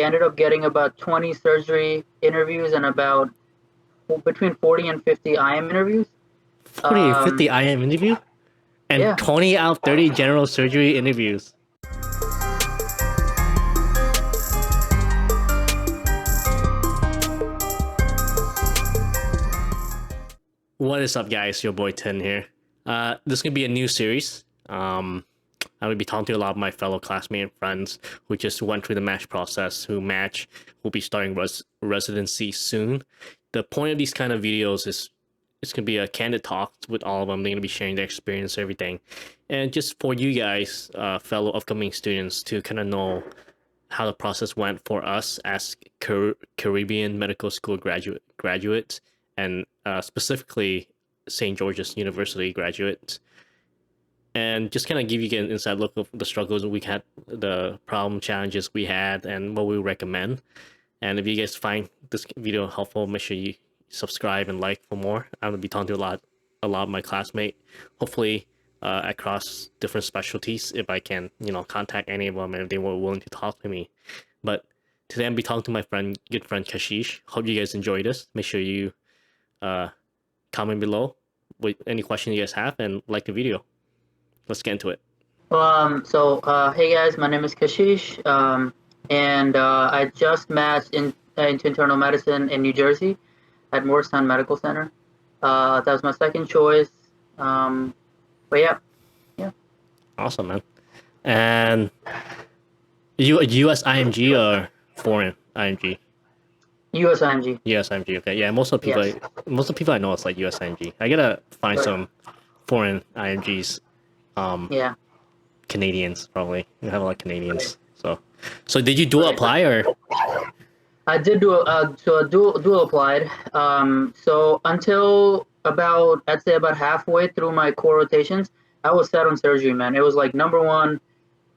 ended up getting about 20 surgery interviews and about between 40 and 50 IM interviews. 40 or Um, 50 IM interview and yeah. 20 out of 30 general surgery interviews. What is up, guys? Your boy Tin here. This is gonna be a new series. I'm gonna be talking to a lot of my fellow classmates and friends who just went through the match process, who'll be starting residency soon. The point of these kind of videos is it's gonna be a candid talk with all of them. They're gonna be sharing their experience, everything, and just for you guys, fellow upcoming students, to kind of know how the process went for us as Caribbean Medical School graduates, and specifically St. George's University graduates, and just kind of give you an inside look of the struggles we had, the problem challenges we had, and what we recommend. And if you guys find this video helpful, make sure you subscribe and like for more. I'm gonna be talking to a lot of my classmates, hopefully across different specialties, if I can, contact any of them and if they were willing to talk to me. But today I'm be talking to my good friend Kashish. Hope you guys enjoy this. Make sure you comment below with any questions you guys have and like the video. Let's get into it. Hey guys, my name is Kashish, and I just matched into internal medicine in New Jersey at Morristown Medical Center. That was my second choice. But yeah. Awesome, man. And you a US IMG or foreign IMG? US IMG. US IMG. Okay, yeah. Most of the people, Yes. most of the people I know is like US IMG. I gotta find Right. some foreign IMGs. Yeah. Canadians probably. We have a lot of Canadians. So did you dual apply or? I did dual applied. So until I'd say about halfway through my core rotations, I was set on surgery, man. It was like number one.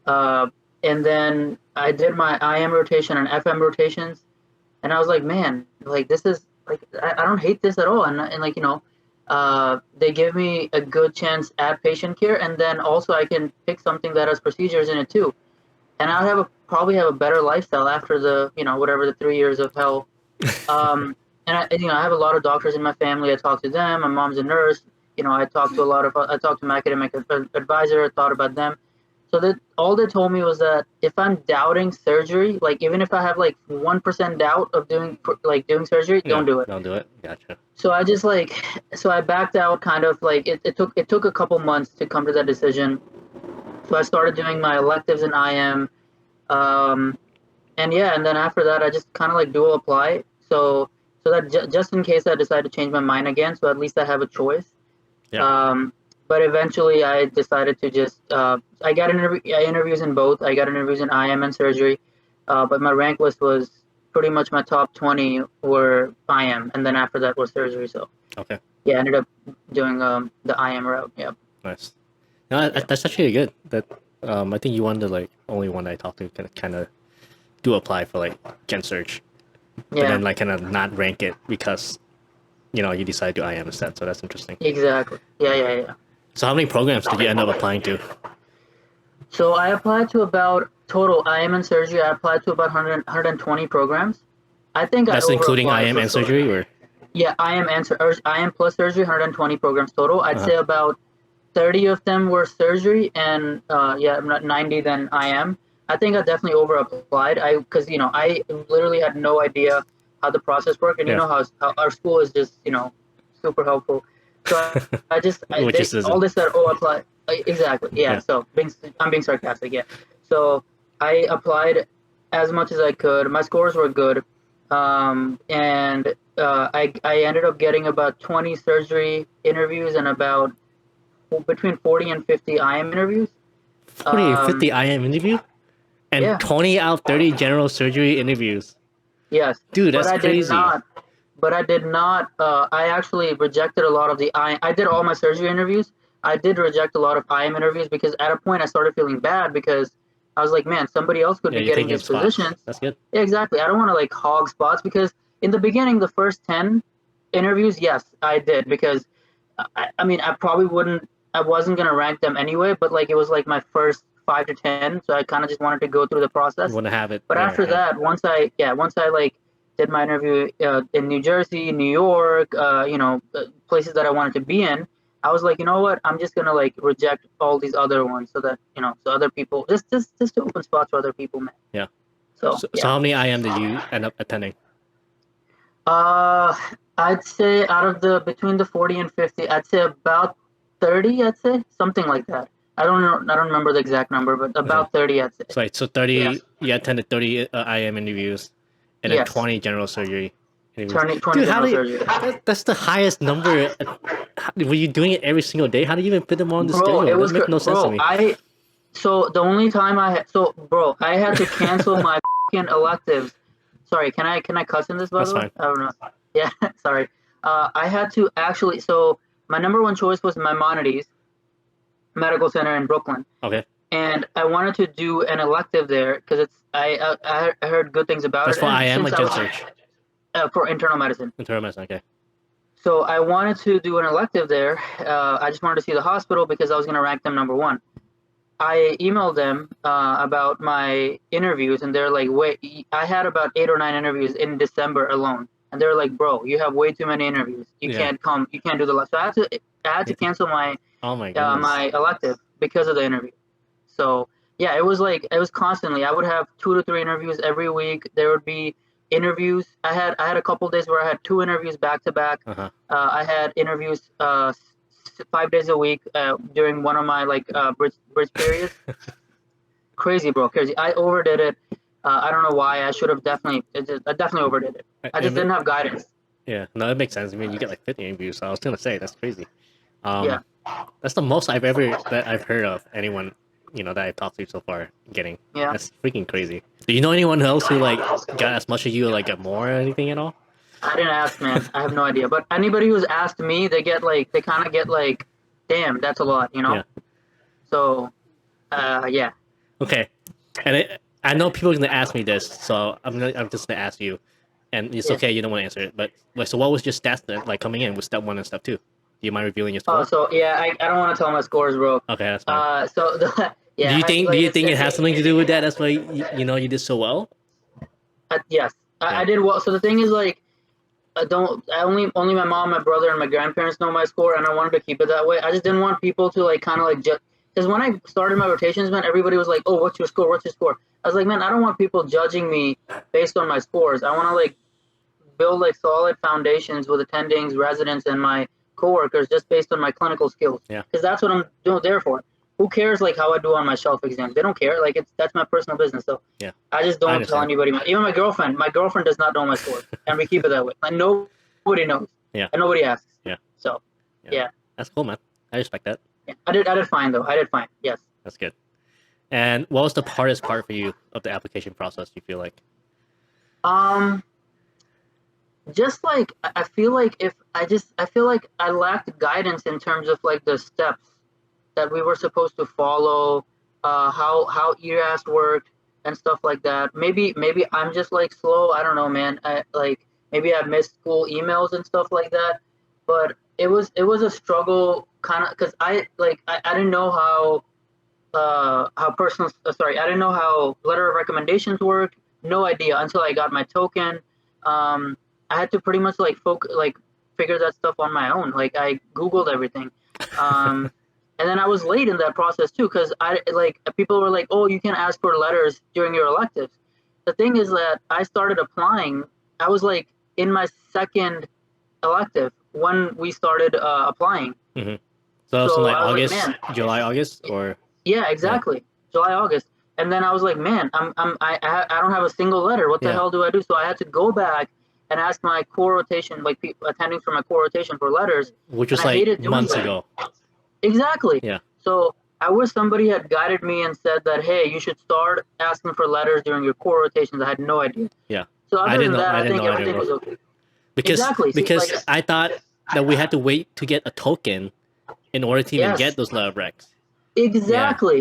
And then I did my IM rotation and FM rotations, and I was like, man, like this is like I don't hate this at all. And like they give me a good chance at patient care, and then also I can pick something that has procedures in it too, and I'll probably have a better lifestyle after the whatever the 3 years of hell. And I have a lot of doctors in my family. I talk to them. My mom's a nurse. I talked to my academic advisor. I thought about them. So that all they told me was that if I'm doubting surgery, like even if I have like 1% doubt of doing surgery, don't do it. Don't do it. Gotcha. So I backed out, kind of like it took a couple months to come to that decision. So I started doing my electives in IM, and then after that I just kind of like dual apply. So that just in case I decide to change my mind again, so at least I have a choice. Yeah. But eventually I decided to just I got interviews in both. I got interviews in IM and surgery, but my rank list was pretty much my top 20 were IM, and then after that was surgery. So Okay. yeah, I ended up doing the IM route. Yeah. Nice. No, that's actually good. That I think you won the like only one I talked to kind of do apply for like Gen Surge, but Yeah. then like kind of not rank it because you decide to IM instead. So that's interesting. Exactly. Yeah. So how many programs did you end up applying to? So I applied to about total IM and surgery. I applied to about 120 programs. I think That's including over-applied IM for and sure. surgery, or Yeah, IM plus surgery, 120 programs total. I'd say about 30 of them were surgery, and 90 then IM. I think I definitely over-applied. Because I literally had no idea how the process worked, and Yeah. how our school is just super helpful. So which is all they said, apply. Exactly. Yeah. Yeah. So I'm being sarcastic. Yeah. So I applied as much as I could. My scores were good, and I ended up getting about 20 surgery interviews and about between 40 and 50 IM interviews. 40 or 50 IM interview, and Yeah. 20 out of 30 general surgery interviews. Yes. Dude, that's crazy. But I did not. I actually rejected a lot of the IM. I did all my surgery interviews. I did reject a lot of IM interviews because at a point I started feeling bad because I was like, man, somebody else could Yeah, be you're getting taking these spots. positions. That's good. Yeah, exactly. I don't want to like hog spots because in the beginning, the first 10 interviews, yes, I did because I mean, I probably wouldn't. I wasn't gonna rank them anyway, but like it was like my first 5 to 10, so I kind of just wanted to go through the You process. want to have it But there, after yeah. that, once I like did my interview in New Jersey, New York, places that I wanted to be in, I was like, you know what? I'm just gonna like reject all these other ones so that so other people just to open spots for other people, man. Yeah. So So yeah. how many IM did you end up attending? Uh, I'd say out of the between the 40 and 50, I'd say about 30. I'd say something like that. I don't know. I don't remember the exact number, but Okay. about 30. I'd say. So Yes. 30, you attended 30 IM interviews, and then Yes. 20 general surgery interviews. 20 Dude, how general do you, surgery. that's the highest number. Were you doing it every single day? How do you even fit them on the Bro, schedule? it That was makes no sense to bro. me. I so the only time bro, I had to cancel my fucking electives. Sorry, can I cuss in this by That's the way? fine. I don't know. Yeah, sorry. I had to actually. So my number one choice was Maimonides Medical Center in Brooklyn, Okay. and I wanted to do an elective there because I heard good things about That's it, for and IM or since I Gen was Surg? for internal medicine. Internal medicine, okay. So I wanted to do an elective there. I just wanted to see the hospital because I was going to rank them number one. I emailed them about my interviews, and they're like, "Wait, I had about 8 or 9 interviews in December alone." And they're like, "Bro, you have way too many interviews. You Yeah. can't come. You can't do the last." So I had to cancel Oh my goodness. my elective because of the interview. So yeah, it was constantly. I would have 2 to 3 interviews every week. There would be interviews. I had a couple days where I had 2 interviews back to back. Uh-huh. I had interviews 5 days a week during one of my like bridge periods. Crazy, bro, crazy. I overdid it. I don't know why. I should have definitely. I definitely overdid it. I just didn't have guidance. Yeah, no, that makes sense. I mean, you get like 50 interviews, so I was gonna say that's crazy. Yeah, Um, that's the most that I've heard of anyone, that I've talked to so far getting. yeah. That's freaking crazy. Do you know anyone else who like got as much as you, or like got more or anything at all? I didn't ask, man. I have no idea. But anybody who's asked me, they kind of get like, damn, that's a lot, you know. Yeah. So, yeah, Okay. I know people are gonna ask me this, so I'm just gonna ask you, and it's yeah. okay, you don't want to answer it. But like, so what was your stats then, like coming in with step one and step two? Do you mind revealing your Oh, score? so yeah, I don't want to tell my scores, bro. Okay, that's fine. So Do yeah, you think do like you think it has something to do with that? That's why you did so well. yes, Yeah. I did well. So the thing is, like, I only my mom, my brother, and my grandparents know my score, and I wanted to keep it that way. I just didn't want people to like kind of like judge. Because when I started my rotations, man, everybody was like, "Oh, what's your score? What's your score?" I was like, "Man, I don't want people judging me based on my scores. I want to like build like solid foundations with attendings, residents, and my coworkers just based on my clinical skills. Yeah. Because that's what I'm doing there for. Who cares like how I do on my shelf exams? They don't care. Like that's my personal business. So Yeah. I just I don't tell understand. anybody. Even my girlfriend. My girlfriend does not know my scores, and we keep it that way. Like nobody knows. Yeah. And nobody asks. Yeah. So Yeah. yeah. That's cool, man. I respect that. Yeah. I did fine though. I did fine. Yes. That's good. And what was the hardest part for you of the application process? You feel like? Um. Just like I feel like I feel like I lacked guidance in terms of like the steps that we were supposed to follow, how ERAS worked and stuff like that. Maybe I'm just like slow. I don't know, man. I like maybe I missed school emails and stuff like that. But it was a struggle kind of because I didn't know how personal sorry I didn't know how letter of recommendations work. No idea until I got my token. Um, I had to pretty much like figure that stuff on my own. Like I googled everything. Um, and then I was late in that process too because I like people were like, "Oh, you can ask for letters during your electives." The thing is that I started applying. I was like in my second elective when we started applying. Mm-hmm. So it's in So like I was like, August, "Man, July, August, or yeah, yeah, exactly, July, August." And then I was like, "Man, I don't have a single letter. What the yeah, hell do I do?" So I had to go back and ask my core rotation, like attending for my core rotation for letters, which and was I like hated doing months that. ago. Exactly. Yeah, So I wish somebody had guided me and said that, hey, you should start asking for letters during your core rotations. I had no idea. yeah. So other than that, I I didn't think know either, everything bro. was okay. Because Exactly. See, like, I thought that we had to wait to get a token in order to even yes, get those letter recs. Yeah,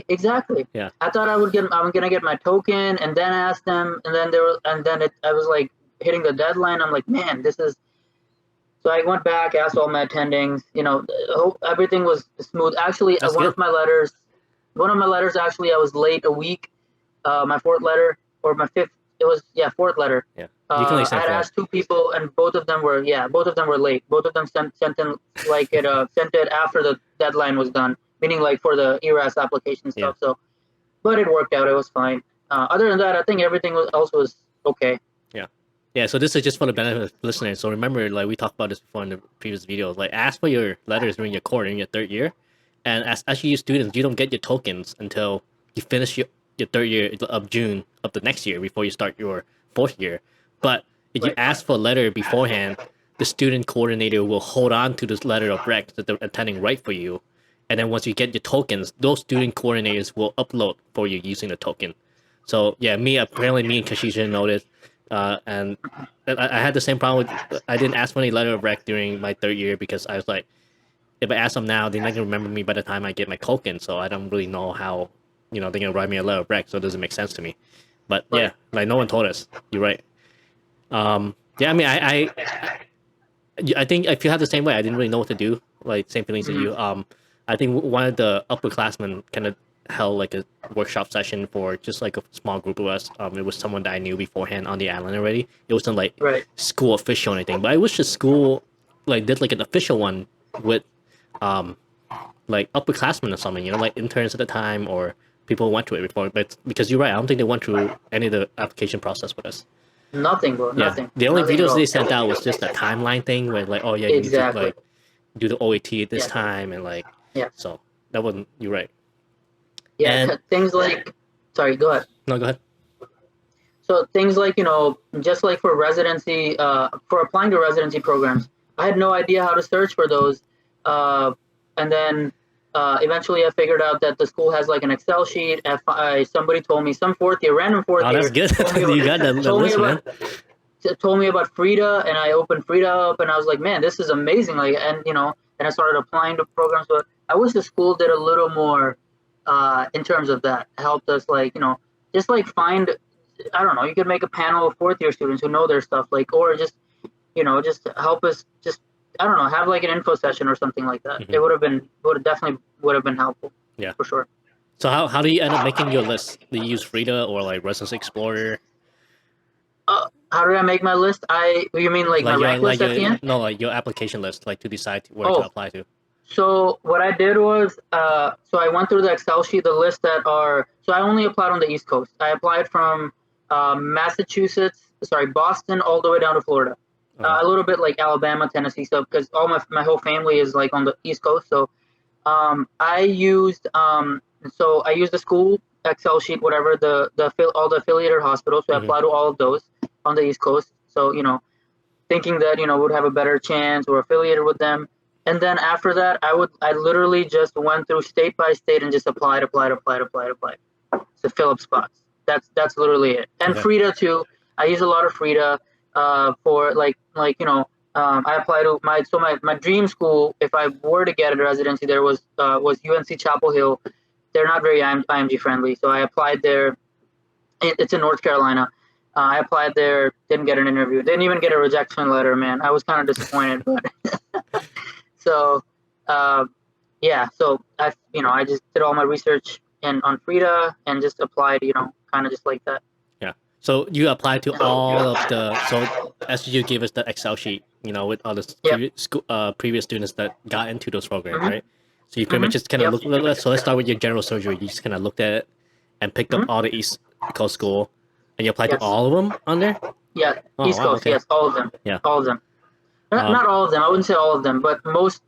exactly. yeah, I thought I'm gonna get my token and then ask them, and then I was like hitting the deadline. I'm like, man, this is. So I went back, asked all my attendings. Everything was smooth. Actually, that's one good. of my letters one of my letters actually I was late a week. My fourth letter or my fifth. It was fourth letter. Yeah, you can only I send had four. asked two people, and both of them were late. Both of them sent in like sent it after the deadline was done, meaning like for the ERAS application Yeah. stuff. So, but it worked out. It was fine. Other than that, I think everything else was okay. Yeah. Yeah, so this is just for the benefit of listeners. So remember, like we talked about this before in the previous video, like ask for your letters during your core in your third year. And as SGU students, you don't get your tokens until you finish your third year of June of the next year before you start your fourth year. But if you Right. ask for a letter beforehand, the student coordinator will hold on to this letter of rec that they're intending right for you. And then once you get your tokens, those student coordinators will upload for you using the token. So yeah, me and Kashish didn't notice, and I had the same problem with. I didn't ask for any letter of rec during my third year because I was like, if I ask them now, they're not gonna remember me by the time I get my token. So I don't really know how, they're gonna write me a letter of rec. So it doesn't make sense to me. But yeah, Right. like no one told us. You're right. Yeah, I mean, I think I feel had the same way. I didn't really know what to do. Like same feelings as Hmm. you. I think one of the upperclassmen kind of held like a workshop session for just like a small group of us. It was someone that I knew beforehand on the island already. It wasn't like Right. school official or anything. But I wish the school like did like an official one with um like upperclassmen or something. Like interns at the time or people who went through it before. But because you're right, I don't think they went through any of the application process with us. Nothing, bro. Yeah, Nothing. the only Nothing at videos all. they sent out was just a timeline thing where like, oh yeah, you need to Exactly. like do the OAT at this Yeah. time and like Yeah. so that wasn't you're right. Yeah. And Things like. Sorry. Go ahead. no, go ahead. So things like just like for residency, for applying to residency programs, I had no idea how to search for those, and then eventually I figured out that the school has like an Excel sheet. Somebody told me some random fourth Oh, that's year, good. told me You got the told me list, man. about told me about Frida, and I opened Frida up, and I was like, man, this is amazing. Like, and I started applying to programs. But I wish the school did a little more in terms of that. Helped us, like, just like find. I don't know. You could make a panel of fourth year students who know their stuff, like, or just help us. Just I don't know, have like an info session or something like that. Mhm. It would have definitely would have been helpful. Yeah. For sure. So how do you end up making your list? Do you use Frida or like Residence Explorer? How did I make my list? You mean like my rank list at the end? no, like your application list, like to decide where to Oh, apply to. so what I did was, so I went through the Excel sheet, the list that are. So I only applied on the East Coast. I applied from Boston, all the way down to Florida. Uh-huh. A little bit like Alabama, Tennessee, so because all my whole family is like on the East Coast. So I used the school Excel sheet, whatever all the affiliated hospitals. So I Mhm. applied to all of those on the East Coast. So thinking that would have a better chance or affiliated with them. And then after that, I literally just went through state by state and just applied to fill up spots. That's literally it. And Okay. Frida too. I use a lot of Frida for I applied to my dream school. If I were to get a residency, there was UNC Chapel Hill. They're not very IMG friendly, so I applied there. It's in North Carolina. I applied there, didn't get an interview, didn't even get a rejection letter. Man, I was kind of disappointed, but so yeah. So I just did all my research on Frida and just applied, kind of just like that. Yeah. So you applied to all of the. So SGU gave us the Excel sheet, with all the Yep. previous students that got into those programs, Mhm. right? So you pretty much just kind of Yep. look. So let's start with your general surgery. You just kind of looked at it and picked up Mhm. all the East Coast school, and you applied to Yes. all of them on there. Yeah. Oh East wow, Coast. okay. Yes. All of them. Yeah. All of them. Not, Um, not all of them. I wouldn't say all of them, but most.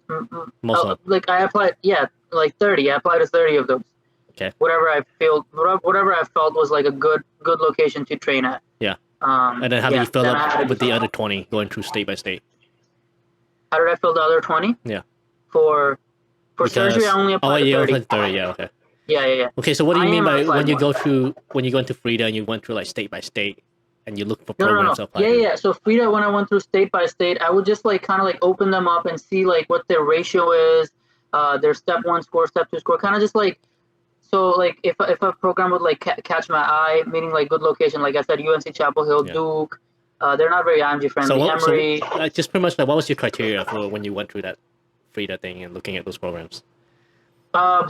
most of them. Like I applied. Yeah. Like 30. I applied to 30 of those. Okay. Whatever I felt was like a good location to train at. Yeah. And then how did you fill then I up had with to- the other 20 going through state by state? How did I fill the other 20? Yeah. For surgery, I only applied to 30. Applied to 30. Yeah. Okay. Yeah. Okay. So what do you I mean am by applied when you go into Frida and you went through like state by state and you look for No. programs to apply to? Yeah. So Frida, when I went through state by state, I would just like kind of like open them up and see like what their ratio is, their step 1 score, step 2 score, kind of just like. So like if a program would like catch my eye, meaning like good location, like I said, UNC Chapel Hill, Yeah. Duke, they're not very IMG friendly. Emory. Just pretty much like what was your criteria for when you went through that Frida thing and looking at those programs? Um,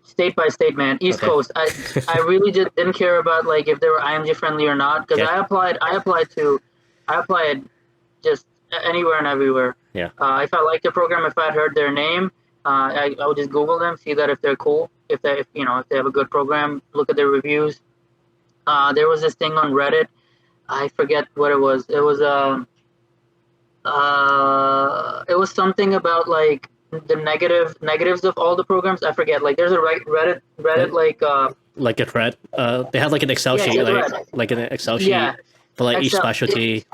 state by state, man. East Okay. Coast. I really just didn't care about like if they were IMG friendly or not because Okay. I applied just anywhere and everywhere. Yeah. If I liked the program, if I had heard their name, I would just Google them, see that if they're cool, if you know if they have a good program, look at their reviews. There was this thing on Reddit. I forget what it was. It was something about like the negatives of all the programs. I forget. Like there's a Reddit Like, like like a thread. They have like an Excel yeah, it's sheet, a thread. like an Excel sheet Yeah, for like each Excel. specialty.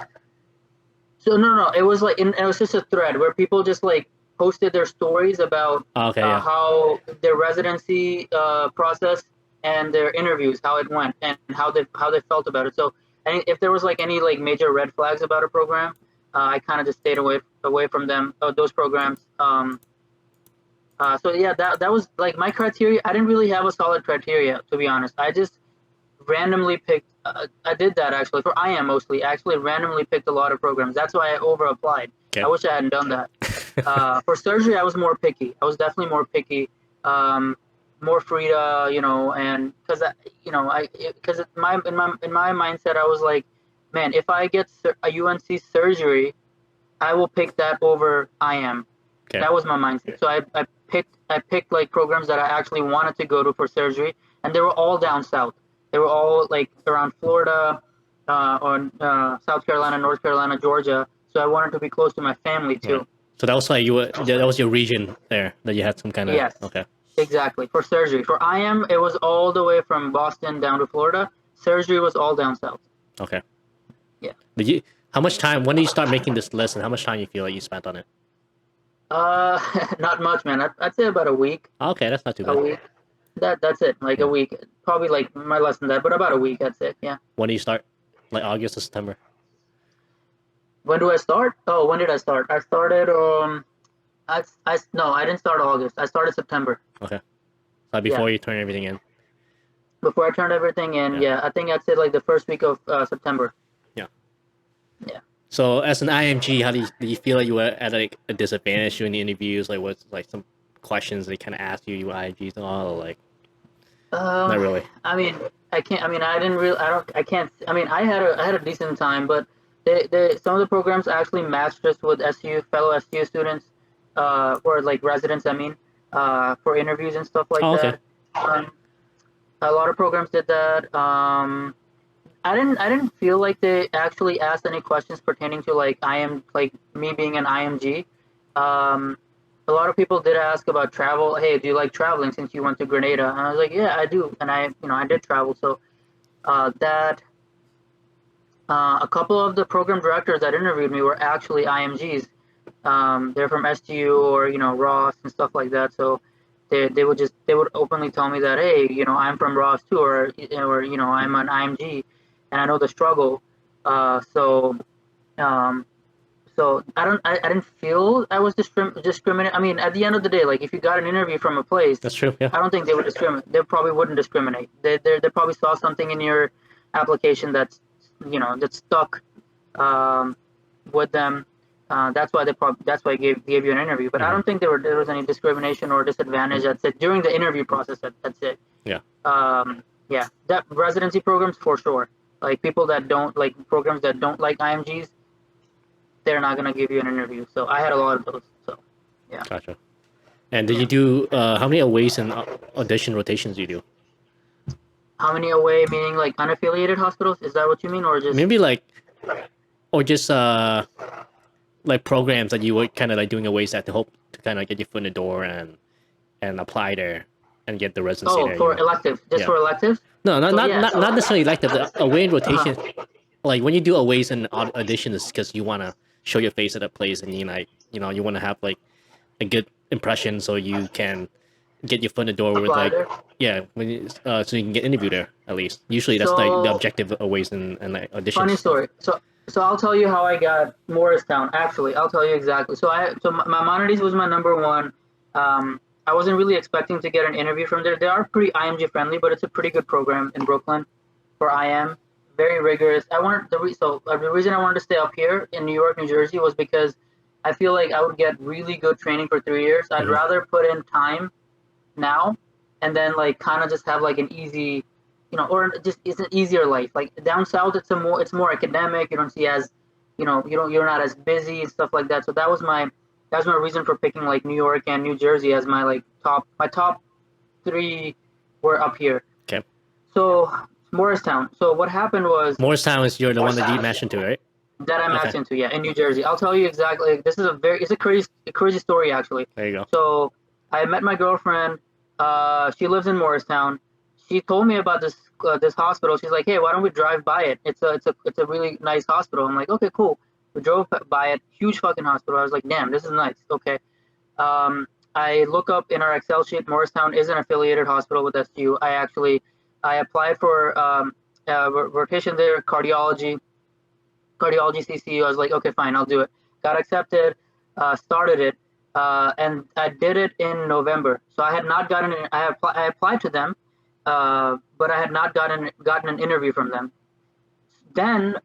So no, it was like it was just a thread where people just like posted their stories about Oh, okay. Yeah. how their residency process and their interviews, how it went, and how they felt about it. So, and if there was like any like major red flags about a program, I kind of just stayed away from them those programs. So yeah, that was like my criteria. I didn't really have a solid criteria to be honest. I just randomly picked. I did that actually for IM mostly. I actually randomly picked a lot of programs. That's why I over applied. I Okay. wish I hadn't done that. For surgery, I was more picky. I was definitely more picky, more free to and because I because in my mindset, I was like, man, if I get a UNC surgery, I will pick that over IM. Okay. That was my mindset. So I picked like programs that I actually wanted to go to for surgery, and they were all down south. They were all like around Florida, or South Carolina, North Carolina, Georgia. So I wanted to be close to my family Right. too. So that was like that was your region there that you had some kind of Yes, okay. exactly. For surgery, for IM, it was all the way from Boston down to Florida. Surgery was all down south. Okay. Yeah. Did you? How much time? When did you start making this list, and how much time you feel like you spent on it? Uh, not much, man. I'd say about a week. Okay, that's not too A bad. week. That's it. Like a Yeah. week. Probably like my less than that, but about a week. That's it. Yeah. When do you start? Like August or September? When do I start? Oh, when did I start? I started no, I didn't start August. I started September. Okay. Like Yeah. before you turn everything in. Before I turned everything in, Yeah. yeah, I think I'd say like the first week of September. Yeah. Yeah. So as an IMG, how do you feel like you were at like a disadvantage during the interviews? Like what's like some questions they kind of ask you IMGs and all? Or, like not Um, really. I mean, I can't. I mean, I didn't really. I don't. I can't. I mean, I had a decent time, but some of the programs actually matched us with SU fellow SU students, or like residents. I mean, for interviews and stuff like Oh, okay. that. Um, a lot of programs did that. I didn't feel like they actually asked any questions pertaining to like like me being an IMG. Um, a lot of people did ask about travel. Hey, do you like traveling since you went to Grenada? And I was like, yeah, I do, and I did travel. So that a couple of the program directors that interviewed me were actually IMGs. They're from SGU or Ross and stuff like that. So they would openly tell me that hey, I'm from Ross too, or I'm an IMG, and I know the struggle. So um, I didn't feel I was discriminate. I mean, at the end of the day, like if you got an interview from a place, That's true. Yeah. I don't think they would discriminate. They probably wouldn't discriminate. They probably saw something in your application that's stuck um, with them. That's why gave you an interview. But I Hmm. don't think there was any discrimination or disadvantage. That's it during the interview process. That's it. Yeah. Yeah, that residency programs for sure. Like people that don't like programs that don't like IMGs, they're not gonna give you an interview. So I had a lot of those. So yeah. Gotcha. And did Yeah. you do how many aways and audition rotations do you do? How many away meaning like unaffiliated hospitals? Is that what you mean, or just Maybe like or just like programs that you were kind of like doing aways at to hope to kind of get your foot in the door and apply there and get the residency there. for electives? Just Yeah. for electives? No, not So not yeah. not, So not necessarily elective. The away and uh-huh. rotation, like when you do aways and audition, is because you want to show your face at a place and you want to have like a good impression so you can get your foot in the door with Apply like there. so you can get interviewed there at least. Usually that's like the So objective of aways and like auditions funny stuff. story. So I'll tell you how I got Morristown. Actually, I'll tell you exactly. So Maimonides was my number one. I wasn't really expecting to get an interview from there. They are pretty IMG friendly, but it's a pretty good program in Brooklyn for IM. Very rigorous. The reason I wanted to stay up here in New York, New Jersey was because I feel like I would get really good training for 3 years. I'd Hmm. rather put in time now and then like kind of just have like an easy, or just it's an easier life. Like down south, it's more academic. You don't see as, you're not as busy and stuff like that. So that's my reason for picking like New York and New Jersey as my top three were up here. Okay. So Morristown. So what happened was Morristown is you're the one that you matched into, right? that I Okay. matched into, yeah, in New Jersey. I'll tell you exactly. This is it's a crazy story actually. There you go. So I met my girlfriend. She lives in Morristown. She told me about this hospital. She's like, hey, why don't we drive by it? It's a really nice hospital. I'm like, okay, cool. We drove by it. Huge fucking hospital. I was like, damn, this is nice. Okay. I look up in our Excel sheet. Morristown is an affiliated hospital with SGU. I applied for rotation there, cardiology CCU. I was like, okay, fine, I'll do it. Got accepted, started it, and I did it in November. So I had not gotten I applied to them, but I had not gotten an interview from them. Then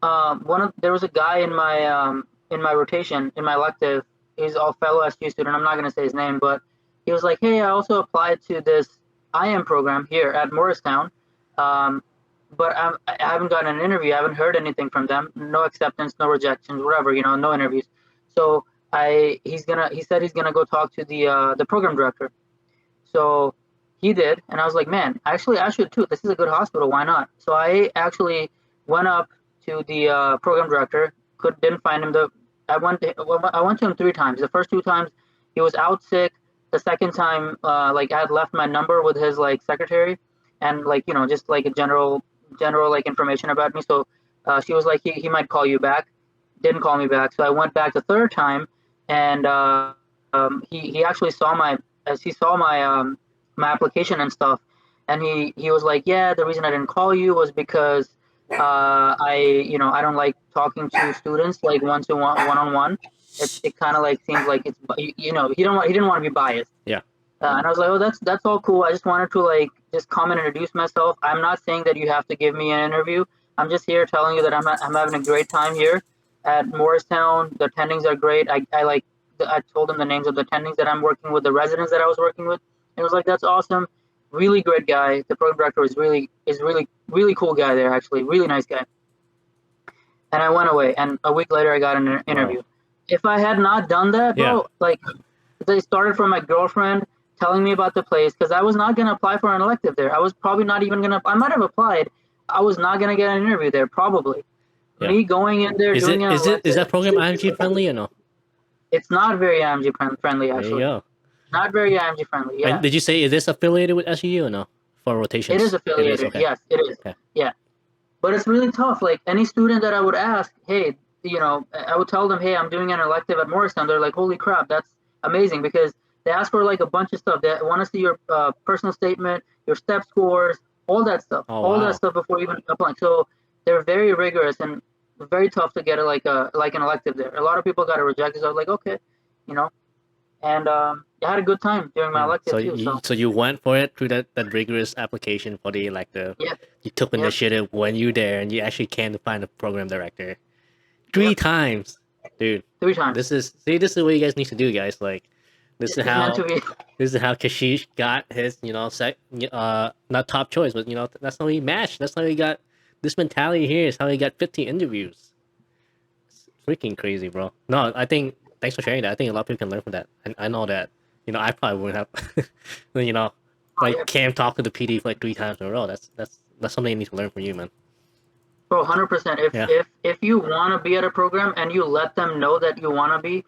there was a guy in my rotation in my elective. He's a fellow SU student. I'm not going to say his name, but he was like, hey, I also applied to this IM program here at Morristown. Um, but I haven't gotten an interview. I haven't heard anything from them. No acceptance, no rejections, whatever. No interviews. So he said he's gonna go talk to the program director. So he did, and I was like, man, actually I should too. This is a good hospital. Why not? So I actually went up to the program director. Didn't find him. I went to him 3 times. The first 2 times he was out sick. The second time, like I had left my number with his like secretary, and like just like a general like information about me. So she was like, he might call you back. Didn't call me back. So I went back the third time, and he actually saw my application and stuff, and he was like, yeah, the reason I didn't call you was because I don't like talking to students like one on one. It kind of like seems like it's he didn't want to be biased. Yeah. And I was like, oh, that's all cool. I just wanted to like just come and introduce myself. I'm not saying that you have to give me an interview. I'm just here telling you that I'm having a great time here at Morristown. The attendings are great. I told him the names of the attendings that I'm working with, the residents that I was working with. And it was like, that's awesome. Really great guy. The program director really cool guy there, actually. Really nice guy. And I went away, and a week later I got an interview. Wow. If I had not done that, bro, Yeah. like they started from my girlfriend telling me about the place, because I was not going to apply for an elective there. I was probably not even going to, I might have applied. I was not going to get an interview there, probably. Yeah. Me going in there, Is doing it an is it is elective, that program IMG friendly or no? it's not very IMG friendly, There you actually. go. Not very IMG friendly, And yeah. did you say is this affiliated with SGU or no? For It is rotations. It is affiliated, okay. yes, it is. Okay. Yeah. But it's really tough. Like any student that I would ask, hey, I would tell them, hey, I'm doing an elective at Morristown. They're like, holy crap, that's amazing, because they ask for like a bunch of stuff. They want to see your personal statement, your step scores, Oh all that wow. stuff before even applying. So they're very rigorous and very tough to get like an elective there. A lot of people got it rejected. So I was like, okay, you know, and I had a good time during my Yeah. elective too. So So you went for it through that rigorous application for the elective. yeah, You took yep, initiative when you there and you actually came to find a program director. Three yep, times. Dude. 3 times. This is what you guys need to do, guys. Like this is It's meant to how be. Kashish got his, not top choice, but that's how he matched. That's how he got this mentality here is how he got 50 interviews. It's freaking crazy, bro. No, I think thanks for sharing that. I think a lot of people can learn from that. And I know that, I probably wouldn't have Oh, yeah. like Cam talked to the PD for like 3 times in a row. That's something you need to learn from you, man. Bro, 100%. If Yeah. if if you want to be at a program and you let them know that you want to be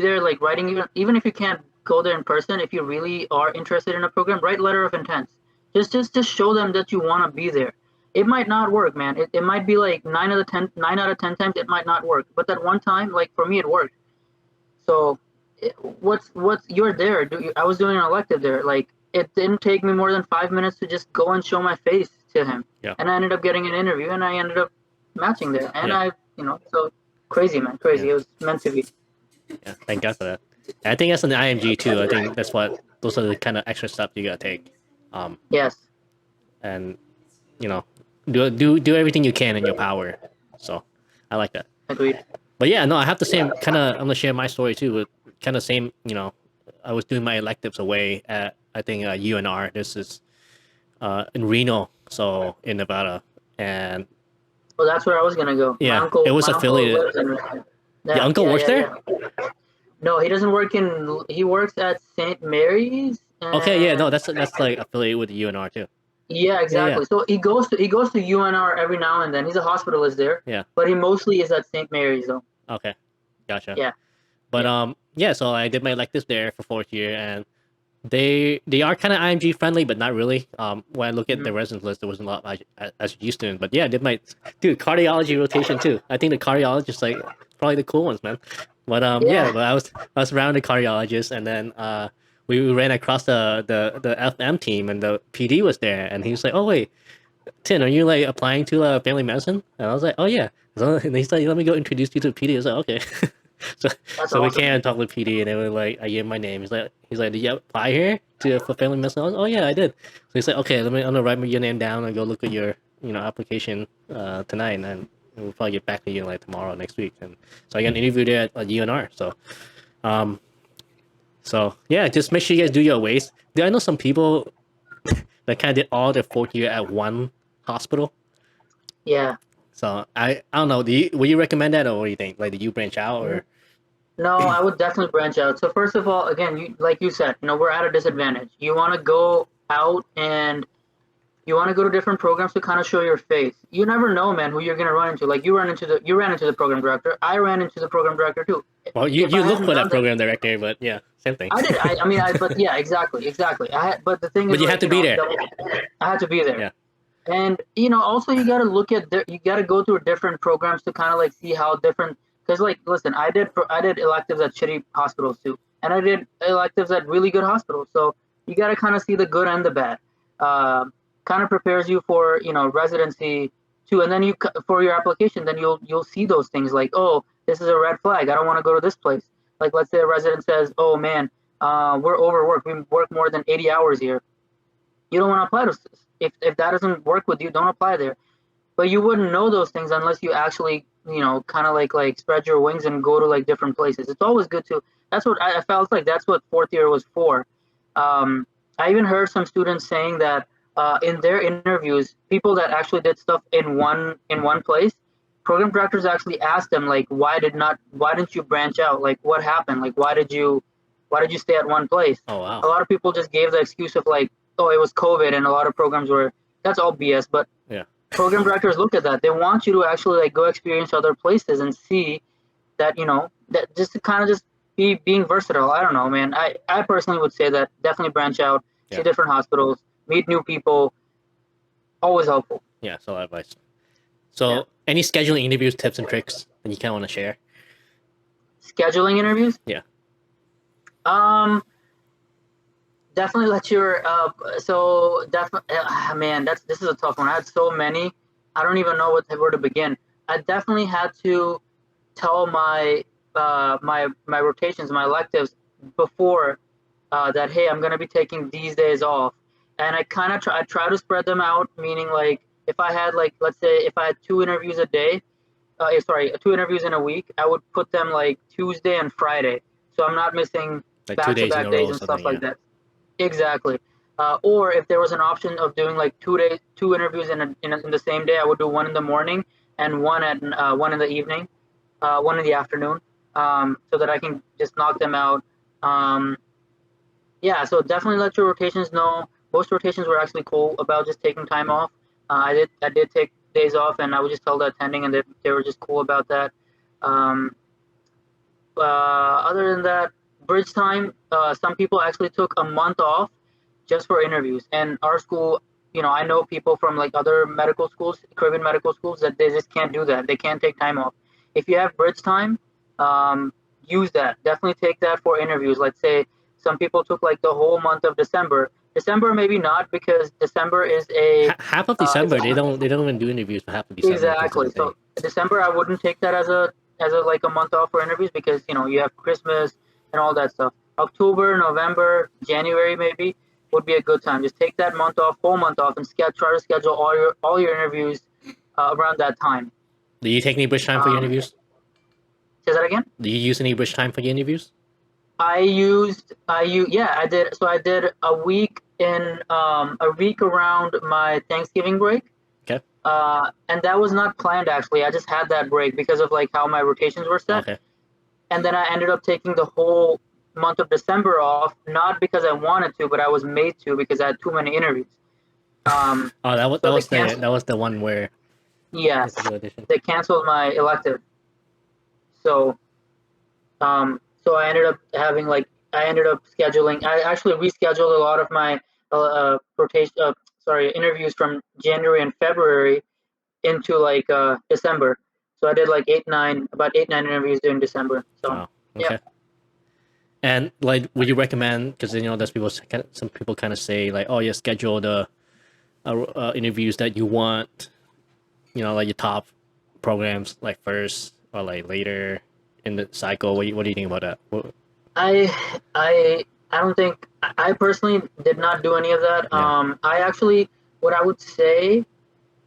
there, like writing, even if you can't go there in person, if you really are interested in a program, write letter of intent. Just show them that you want to be there. It might not work, man. It might be like 9 out of 10 times it might not work, but that one time, like for me, it worked. So, what's you're there? I was doing an elective there. Like it didn't take me more than 5 minutes to just go and show my face to him, Yeah. and I ended up getting an interview, and I ended up matching there. And Yeah. so crazy, man, Yeah. crazy. It was meant to be. Yeah. Thank God for that. And I think that's an IMG too. I think those are the kind of extra steps you gotta take. Um, Yes, and do everything you can in your power. So I like that. agreed. But yeah, no, I have the same kind of. I'm gonna share my story too. With kind of same. I was doing my electives away at I think UNR. This is in Reno, so in Nevada, and Well, that's where I was gonna go. yeah, it was My uncle affiliated. lives in. Your Yeah, uncle yeah, works yeah, there? yeah. No, he doesn't work in. He works at St. Mary's, Okay, yeah, no, and that's like affiliated with UNR too. yeah, Yeah, yeah, exactly. So he goes to UNR every now and then. He's a hospitalist there, yeah. but he mostly is at St. Mary's though. Okay, gotcha. Yeah, But yeah. yeah. So I did my electives there for fourth year, and they are kind of IMG friendly, but not really. When I look at Mhm. the residence list, there wasn't a lot as used to. But yeah, I did my dude cardiology rotation too. I think the cardiologist like probably the cool ones, man. But yeah, Yeah. but I was around the cardiologist, and then we ran across the FM team, and the PD was there, and he was like, "Oh wait, Tin, are you like applying to family medicine?" And I was like, "Oh yeah." So, and he's like, "Let me go introduce you to the PD." I was like, "Okay." so That's so we awesome, came man. and talked with PD, and they were like, "I gave my name." He's like, "Did you apply here to for family medicine?" I was, "Oh yeah, I did." So he's like, "Okay, I'm gonna write your name down and go look at your application tonight, and then we'll probably get back to you like tomorrow next week." And so I got an interview there at UNR. Um, so yeah, just make sure you guys do your ways. I know some people that kind of did all their fourth year at one hospital. Yeah. So I don't know. Would you recommend that, or what do you think? Like, do you branch out N- or? No, I would definitely branch out. So first of all, again, you like you said, we're at a disadvantage. You want to go out and you want to go to different programs to kind of show your face. You never know, man, who you're gonna run into. Like you ran into the program director. I ran into the program director too. Well, If you I look hadn't for that done that, program director, but yeah, same thing. I did. I mean, but yeah, exactly, exactly. But the thing But is, you have like, to be there. I had to be there. Yeah. And also you got to look at you got to go through different programs to kind of like see how different. Because like, listen, I did electives at shitty hospitals too, and I did electives at really good hospitals. So you got to kind of see the good and the bad. Kind of prepares you for residency too, and then for your application, then you'll see those things like, oh, this is a red flag. I don't want to go to this place. Like, let's say a resident says, oh man, we're overworked. We work more than 80 hours here. You don't want to apply to. If that doesn't work with you, don't apply there. But you wouldn't know those things unless you actually kind of like spread your wings and go to like different places. It's always good to. That's what I felt like. That's what fourth year was for. um, I even heard some students saying that in their interviews, people that actually did stuff in one place, program directors actually asked them like, why didn't you branch out? Like, what happened? Like, why did you stay at one place? Oh wow. A lot of people just gave the excuse of like, oh, it was COVID, and a lot of programs were. That's all BS. But Yeah. program directors look at that. They want you to actually like go experience other places and see that that just to kind of just being versatile. I don't know, man. I personally would say that definitely branch out, see Yeah. different hospitals, meet new people. Always helpful. Yeah. So advice. Yeah. So any scheduling interviews, tips and tricks that you kind of want to share? Scheduling interviews. Yeah. Um, definitely let your so definitely man, this is a tough one. I had so many. I don't even know where to begin. I definitely had to tell my rotations, my electives before that, hey, I'm gonna be taking these days off, and I try to spread them out. Meaning, like, if I had, like, let's say if I had two interviews a day, sorry, two interviews in a week, I would put them like Tuesday and Friday, so I'm not missing Like two back to days in back a row days or and stuff something. like Yeah. that. Exactly. Or if there was an option of doing like 2 days, two interviews in the same day, I would do one in the morning and one in the evening, one in the afternoon, so that I can just knock them out. Um, yeah, so definitely let your rotations know. Most rotations were actually cool about just taking time off. I did take days off, and I would just tell the attending, and they were just cool about that. Um, Other than that, bridge time. Some people actually took a month off just for interviews. And our school, I know people from like other medical schools, Caribbean medical schools, that they just can't do that. They can't take time off. If you have bridge time, use that. Definitely take that for interviews. Let's say some people took like the whole month of December. December maybe not, because December is a Half of is December, a they don't even do interviews for half of December because of exactly. the thing. So December, I wouldn't take that as a like a month off for interviews, because you have Christmas and all that stuff. October, November, January maybe would be a good time. Just take that month off, whole month off, and try to schedule all your interviews around that time. Do you take any bridge time for your Um, interviews? say that again. Do you use any bridge time for your interviews? Yeah, I did. So I did a week around my Thanksgiving break. Okay. And that was not planned actually. I just had that break because of like how my rotations were set. Okay. And then I ended up taking the whole month of December off, not because I wanted to, but I was made to because I had too many interviews. Oh, So they canceled. that was the one where Yes, SGU audition. they canceled my elective. So so I ended up having like I ended up scheduling. I actually rescheduled a lot of my rotation. Interviews from January and February into like December. So I did like about 8, 9 interviews during December. So Oh, yeah, okay. And like, would you recommend? Because there's people. Some people kind of say like, oh, yeah, schedule the interviews that you want. Like your top programs, like first or like later in the cycle. What do you think about that? I don't think I personally did not do any of that. Yeah. I actually what I would say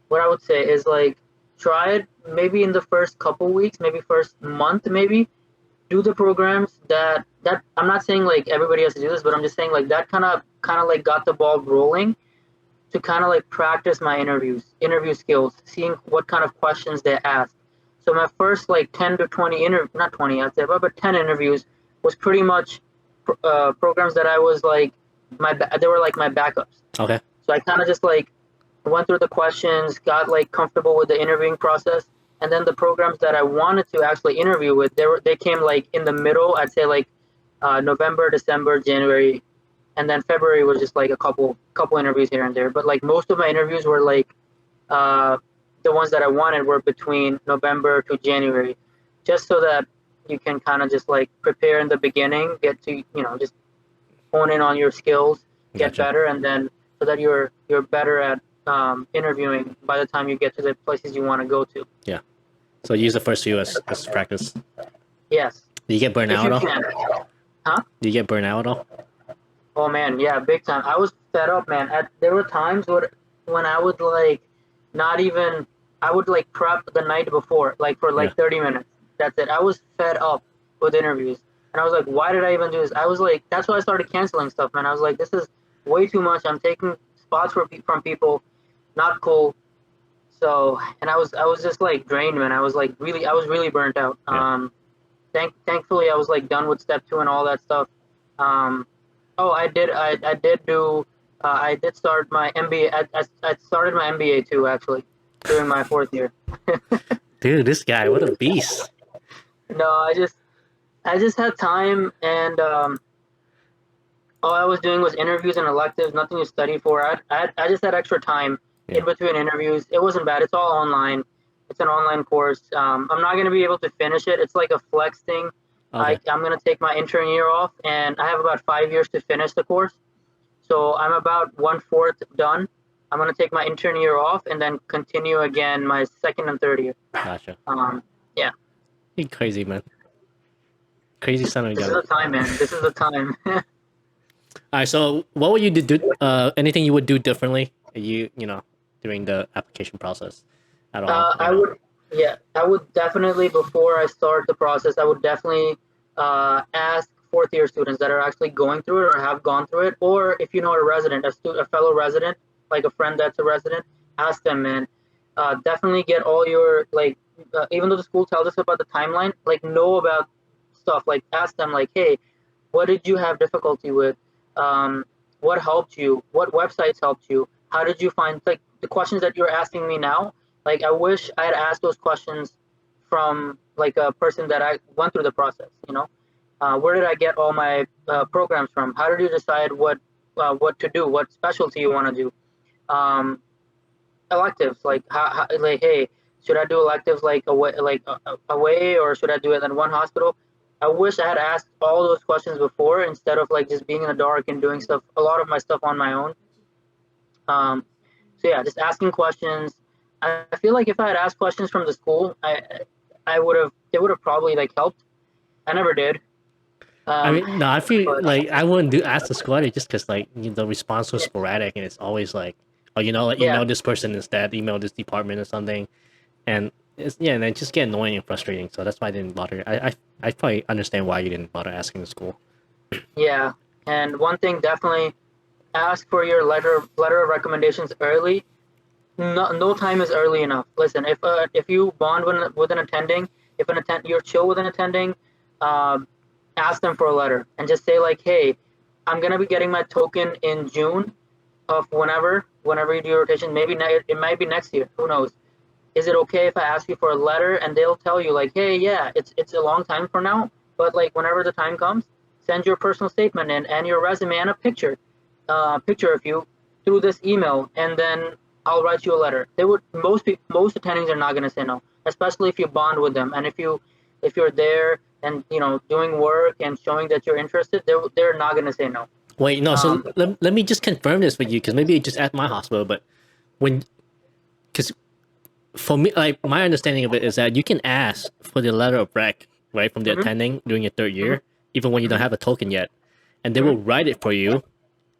what I would say is like try it maybe in the first couple weeks, maybe first month, maybe do the programs that I'm not saying like everybody has to do this, but I'm just saying like that kind of like got the ball rolling to kind of like practice my interview skills, seeing what kind of questions they ask. So my first like 10 to 20 not 20, I'd say but 10 interviews was pretty much programs that I was like they were like my backups. Okay. So I kind of just like went through the questions, got like comfortable with the interviewing process, and then the programs that I wanted to actually interview with, they came like in the middle. I'd say like November, December, January, and then February was just like a couple interviews here and there. But like most of my interviews were like uh, the ones that I wanted were between November to January, just so that you can kind of just like prepare in the beginning, get to just hone in on your skills, get Gotcha. better, and then so that you're better at interviewing by the time you get to the places you want to go to. Yeah. So use the first few as practice. Yes, Do you get burnt if out you at all? can. Huh? Do you get burnt out at all? Oh man, yeah, big time. I was fed up, man. There were times when I would like not even I would like prep the night before, like for Yeah. like 30 minutes. That's it. I was fed up with interviews, and I was like, why did I even do this? I was like, that's why I started canceling stuff, man. I was like, this is way too much. I'm taking spots from people, not cool. So, and I was just like drained, man. I was really burnt out. Yeah. Thankfully I was like done with step two and all that stuff. Um, oh, I did do I did start my MBA. I started my MBA too actually during my fourth year. Dude, this guy, what a beast. No, I just had time and all I was doing was interviews and electives, nothing to study for. I just had extra time Yeah. in between interviews. It wasn't bad. It's all online. It's an online course. I'm not going to be able to finish it. It's like a flex thing. Okay. I'm going to take my intern year off, and I have about 5 years to finish the course. So I'm about one fourth done. I'm going to take my intern year off and then continue again my second and third year. Gotcha. Yeah, You crazy, man. Crazy son of a this is gun. the time, man. This is the time. All right. So, what would you do? Anything you would do differently? During the application process, at all? I would, yeah, I would definitely, before I start the process, I would definitely ask fourth year students that are actually going through it or have gone through it, or if you know a resident, a fellow resident, like a friend that's a resident, ask them, man. Definitely get all your, like, even though the school tells us about the timeline, like, know about stuff. Like, ask them, like, hey, what did you have difficulty with? Um, what helped you? What websites helped you? How did you find like the questions that you're asking me now? Like I wish I had asked those questions from like a person that I went through the process. Where did I get all my programs from? How did you decide what to do? What specialty you want to do? Um, Electives like like hey, should I do electives like away or should I do it in one hospital? I wish I had asked all those questions before instead of like just being in the dark and doing stuff a lot of my stuff on my own. um, so yeah, just asking questions. I feel like if I had asked questions from the school, I would have it would have probably like helped. I never did. I um, mean, no, I feel but like I wouldn't do ask the squad just because like the response was yeah, sporadic and it's always like, oh, like yeah, this person instead, email this department or something, and and then just get annoying and frustrating. So that's why I didn't bother. I probably understand why you didn't bother asking the school. Yeah, and one thing definitely ask for your letter of recommendations early. No time is early enough. Listen, if you bond with an attending, if an attend you're chill with an attending, uh, ask them for a letter and just say like, hey, I'm gonna be getting my token in June of whenever you do your rotation. Maybe it might be next year. Who knows? Is it okay if I ask you for a letter? And they'll tell you like, hey, yeah, it's a long time from now, but like whenever the time comes, send your personal statement and your resume and a picture of you through this email, and then I'll write you a letter. They would most attendings are not going to say no, especially if you bond with them and if you're there and doing work and showing that you're interested, they're not going to say no. Wait, no. So Um, let me just confirm this with you, because maybe it's just at my hospital, but when because for me, like my understanding of it is that you can ask for the letter of rec, right, from the mhm, attending during your third mhm, year, even when you don't mhm, have a token yet, and they mhm, will write it for you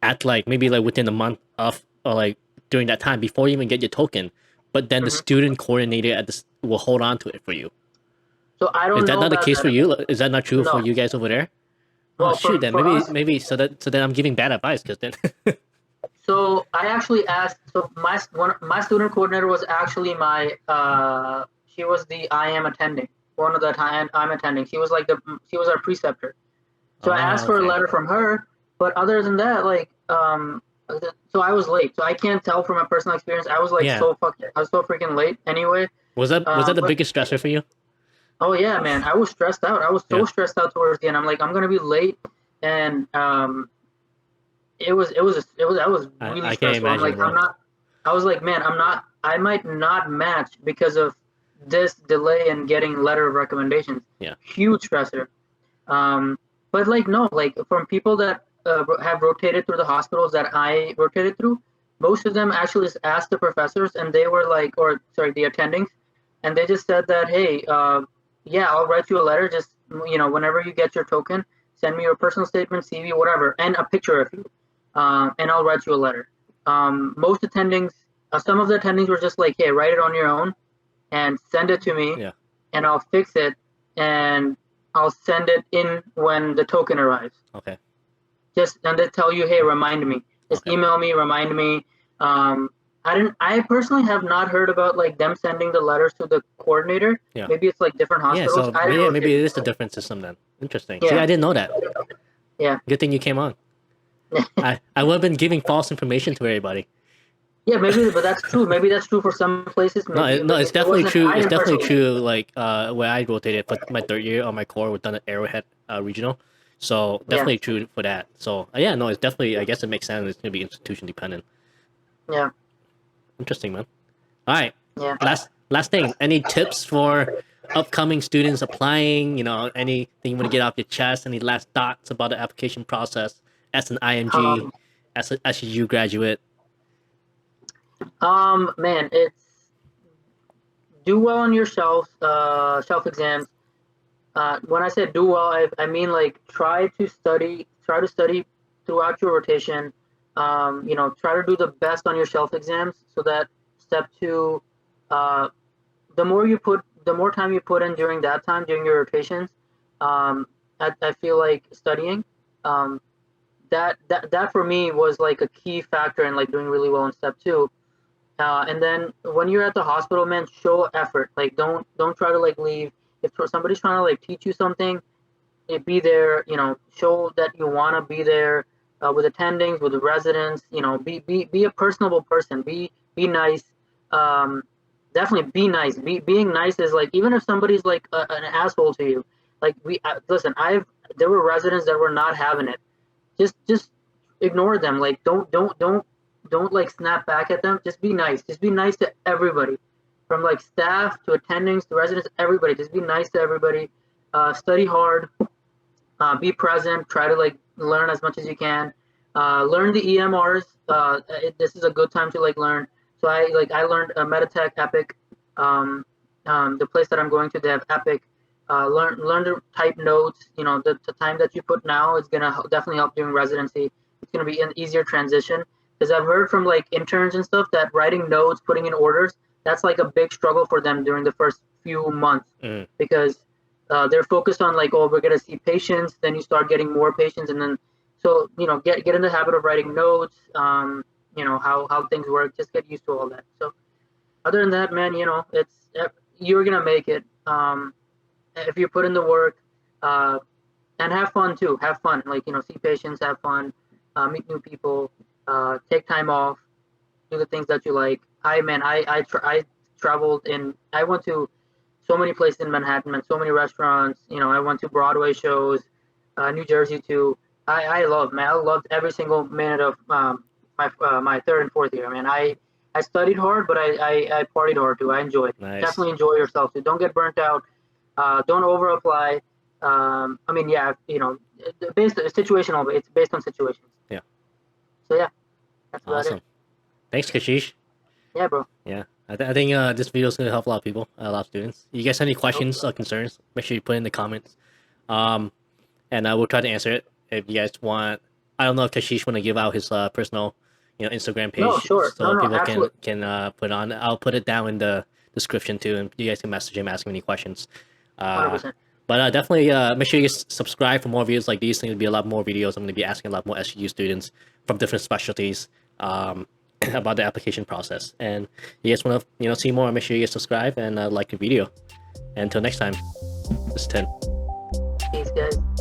at like maybe like within a month of, or like during that time before you even get your token. But then the mhm. student coordinator at this will hold on to it for you. So I Is don't that know not the about case for that. you? Is that not true for No. you guys over there? Oh Well, shoot, then for us, maybe so then I'm giving bad advice, because then so I actually asked. So my student coordinator was actually my she was the I am attending one of the time I'm attending. She was our preceptor. So I oh asked for a okay. letter from her, but other than that, like so I was late. So I can't tell from my personal experience. Yeah. I was so freaking late anyway. Was that the But biggest stressor for you? oh yeah, man, I was stressed out. I was so Yeah. stressed out towards the end. I'm like, I'm gonna be late, and that was really I can't stressful. I'm imagine, like, bro. I was like, man, I might not match because of this delay in getting letter of recommendations. Yeah. Huge stressor. Um, but like, no, like from people that have rotated through the hospitals that I rotated through, most of them actually just asked the professors, and they were like, or sorry, the attendings, and they just said that, hey, yeah, I'll write you a letter. Just whenever you get your token, send me your personal statement, CV, whatever, and a picture of you, and I'll write you a letter. Most attendings, some of the attendings were just like, hey, write it on your own and send it to me, Yeah. and I'll fix it, and I'll send it in when the token arrives. Okay. Just and they tell you, hey, remind me. Just Okay. email me, remind me. Um, I didn't. I personally have not heard about like them sending the letters to the coordinator. Yeah. Maybe it's like different Yeah. hospitals. So I didn't yeah, rotate maybe it is a before. different system then. Interesting. See, Yeah, I didn't know that. yeah, Good thing you came on. I would have been giving false information to everybody. yeah. Maybe, but that's true. Maybe that's true for some places. No, Maybe no, it's it definitely wasn't. true. I It's didn't definitely personally. true. Like where I rotated for my third year on my core, we've done at Arrowhead Regional, so Yeah, definitely true for that. So yeah, no, it's definitely. I guess it makes sense. It's gonna be institution dependent. yeah, Interesting, man. All right, yeah. last thing. Any tips for upcoming students applying? Anything you want to get off your chest? Any last thoughts about the application process as an IMG, Um, as a SGU graduate? man, it's do well on your shelf exams. When I say do well, I mean like try to study throughout your rotation. Try to do the best on your shelf exams so that step two, uh, the more time you put in during that time during your rotations, um, I feel like studying. Um, that for me was like a key factor in like doing really well in step two. And then when you're at the hospital, man, show effort. Like don't try to like leave. If somebody's trying to like teach you something, be there. Show that you want to be there with attendings, with the residents. Be a personable person. Be nice. Um, Definitely be nice. Being nice is like even if somebody's like an asshole to you. Like listen, there were residents that were not having it. Just ignore them. Like don't like snap back at them. Just be nice. Just be nice to everybody, from like staff to attendings to residents. Everybody, just be nice to everybody. Study hard. Be present. Try to like learn as much as you can. Learn the EMRs. This is a good time to like learn. So I learned Meditech Epic. Um, the place that I'm going to, they have Epic. Learn to type notes. The time that you put now is gonna definitely help during residency. It's gonna be an easier transition because I've heard from like interns and stuff that writing notes, putting in orders, that's like a big struggle for them during the first few months Mm, because they're focused on like, oh, we're gonna see patients. Then you start getting more patients, and then so get in the habit of writing notes. How things work. Just get used to all that. So other than that, man, it's you're gonna make it if you put in the work, uh, and have fun too. Have fun, like see patients, have fun, meet new people, take time off, do the things that you like. I traveled in. I went to so many places in Manhattan and so many restaurants. I went to Broadway shows, New Jersey too. I love, man. I loved every single minute of my third and fourth year. Man, I studied hard, but I partied hard too. I enjoyed. Nice. Definitely enjoy yourself. So don't get burnt out. Don't over apply. I mean, yeah, based situational. It's based on situations. Yeah. So yeah, that's about it. Awesome. Thanks, Kashish. Yeah, bro. Yeah. I think this video is going to help a lot of people, a lot of students. You guys have any questions or concerns, make sure you put in the comments. And I will try to answer it if you guys want. I don't know if Kashish want to give out his personal, Instagram page, No, sure. so No, people absolutely. can put on. I'll put it down in the description too, and you guys can message him, ask him any questions. Uh, 100%. but definitely make sure you guys subscribe for more videos like these. There's going to be a lot more videos. I'm going to be asking a lot more SGU students from different specialties about the application process. And you guys want to see more, make sure you guys subscribe and like the video. And until next time, this is Tin. Peace, guys.